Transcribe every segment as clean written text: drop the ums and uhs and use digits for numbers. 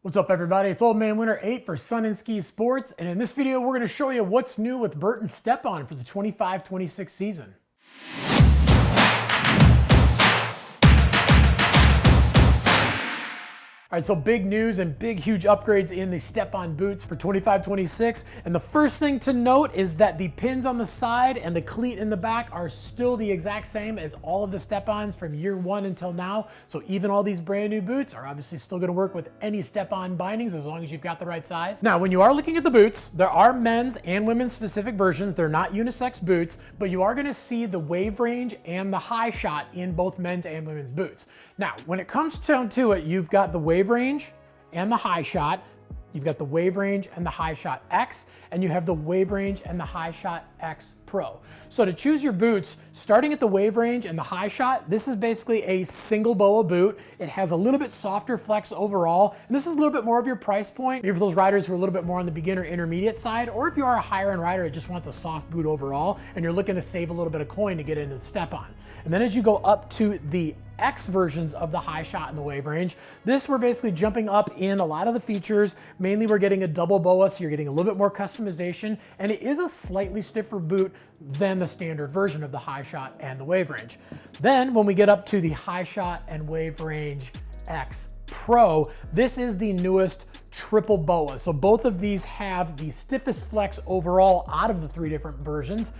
What's up everybody, it's Old Man Winter 8 for Sun and Ski Sports, and in this video we're going to show you what's new with Burton Step On for the 25-26 season. All right, so big news and big huge upgrades in the step-on boots for 25-26. And the first thing to note is that the pins on the side and the cleat in the back are still the exact same as all of the step-ons from year one until now. So even all these brand new boots are obviously still gonna work with any step-on bindings as long as you've got the right size. Now, when you are looking at the boots, there are men's and women's specific versions. They're not unisex boots, but you are gonna see the wave range and the high shot in both men's and women's boots. Now, when it comes down to it, you've got the wave range and the high shot. You've got the wave range and the high shot X, and you have the wave range and the high shot X Pro. So to choose your boots, starting at the wave range and the high shot, this is basically a single BOA boot. It has a little bit softer flex overall, and this is a little bit more of your price point. Maybe for those riders who are a little bit more on the beginner intermediate side, or if you are a higher end rider that just wants a soft boot overall, and you're looking to save a little bit of coin to get into the step on. And then as you go up to the X versions of the high shot and the wave range, this we're basically jumping up in a lot of the features. Mainly we're getting a double BOA, so you're getting a little bit more customization, and it is a slightly stiffer boot than the standard version of the high shot and the wave range. Then when we get up to the high shot and wave range X Pro, this is the newest triple BOA. So both of these have the stiffest flex overall out of the three different versions.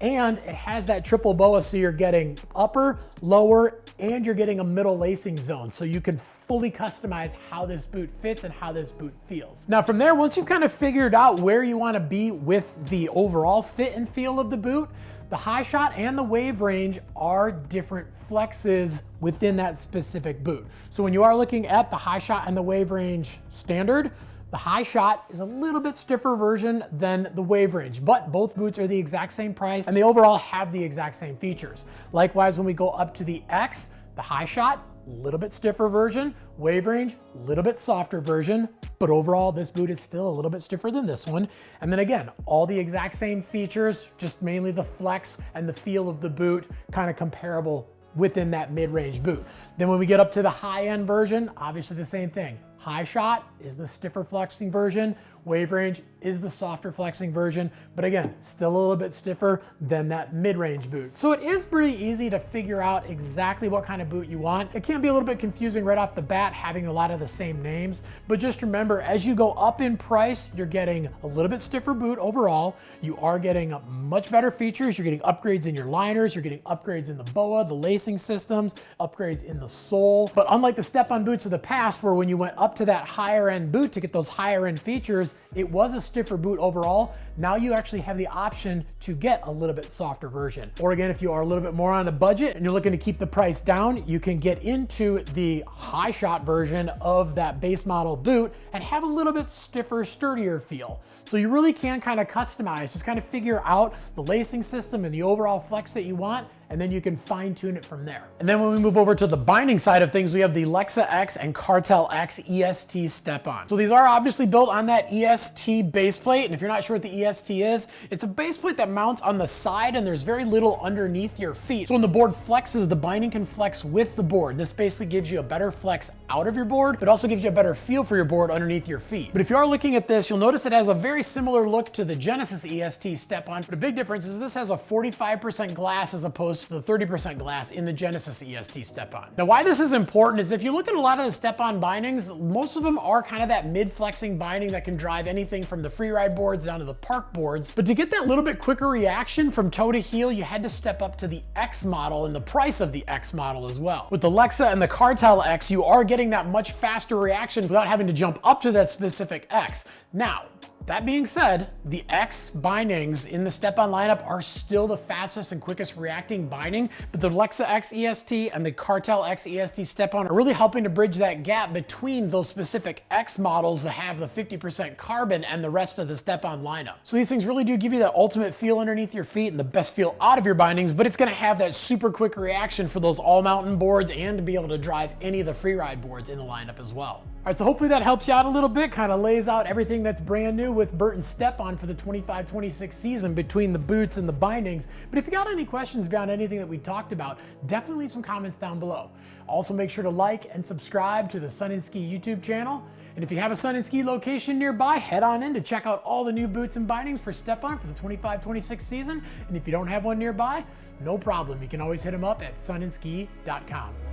And it has that triple BOA, so you're getting upper, lower, and you're getting a middle lacing zone. So you can fully customize how this boot fits and how this boot feels. Now from there, once you've kind of figured out where you want to be with the overall fit and feel of the boot, the high shot and the wave range are different flexes within that specific boot. So when you are looking at the high shot and the wave range standard, the high shot is a little bit stiffer version than the wave range, but both boots are the exact same price and they overall have the exact same features. Likewise, when we go up to the X, the high shot, a little bit stiffer version, wave range, a little bit softer version, but overall this boot is still a little bit stiffer than this one. And then again, all the exact same features, just mainly the flex and the feel of the boot kind of comparable within that mid-range boot. Then when we get up to the high-end version, obviously the same thing. High shot is the stiffer flexing version, wave range is the softer flexing version, but again, still a little bit stiffer than that mid-range boot. So it is pretty easy to figure out exactly what kind of boot you want. It can be a little bit confusing right off the bat having a lot of the same names, but just remember, as you go up in price, you're getting a little bit stiffer boot overall. You are getting much better features. You're getting upgrades in your liners, you're getting upgrades in the BOA, the lacing systems, upgrades in the sole. But unlike the step-on boots of the past, where when you went up to that higher end boot to get those higher end features, it was a stiffer boot overall. Now you actually have the option to get a little bit softer version. Or again, if you are a little bit more on a budget and you're looking to keep the price down, you can get into the high shot version of that base model boot and have a little bit stiffer, sturdier feel. So you really can kind of customize, just kind of figure out the lacing system and the overall flex that you want, and then you can fine tune it from there. And then when we move over to the binding side of things, we have the Lexa X and Cartel X EST step-on. So these are obviously built on that EST base plate, and if you're not sure what the EST is, it's a base plate that mounts on the side and there's very little underneath your feet. So when the board flexes, the binding can flex with the board. This basically gives you a better flex out of your board, but also gives you a better feel for your board underneath your feet. But if you are looking at this, you'll notice it has a very similar look to the Genesis EST step-on. The big difference is this has a 45% glass as opposed to the 30% glass in the Genesis EST step-on. Now why this is important is if you look at a lot of the step-on bindings, most of them are kind of that mid-flexing binding that can drive anything from the freeride boards down to the park boards. But to get that little bit quicker reaction from toe to heel, you had to step up to the X model and the price of the X model as well. With the Lexa and the Cartel X, you are getting that much faster reaction without having to jump up to that specific X. Now, that being said, the X bindings in the step-on lineup are still the fastest and quickest reacting binding, but the Lexa X EST and the Cartel X EST step-on are really helping to bridge that gap between those specific X models that have the 50% carbon and the rest of the step-on lineup. So these things really do give you that ultimate feel underneath your feet and the best feel out of your bindings, but it's gonna have that super quick reaction for those all-mountain boards and to be able to drive any of the freeride boards in the lineup as well. All right, so hopefully that helps you out a little bit, kind of lays out everything that's brand new with Burton Step On for the 25-26 season between the boots and the bindings. But if you got any questions beyond anything that we talked about, definitely leave some comments down below. Also make sure to like and subscribe to the Sun and Ski YouTube channel. And if you have a Sun and Ski location nearby, head on in to check out all the new boots and bindings for Step On for the 25-26 season. And if you don't have one nearby, no problem. You can always hit them up at sunandski.com.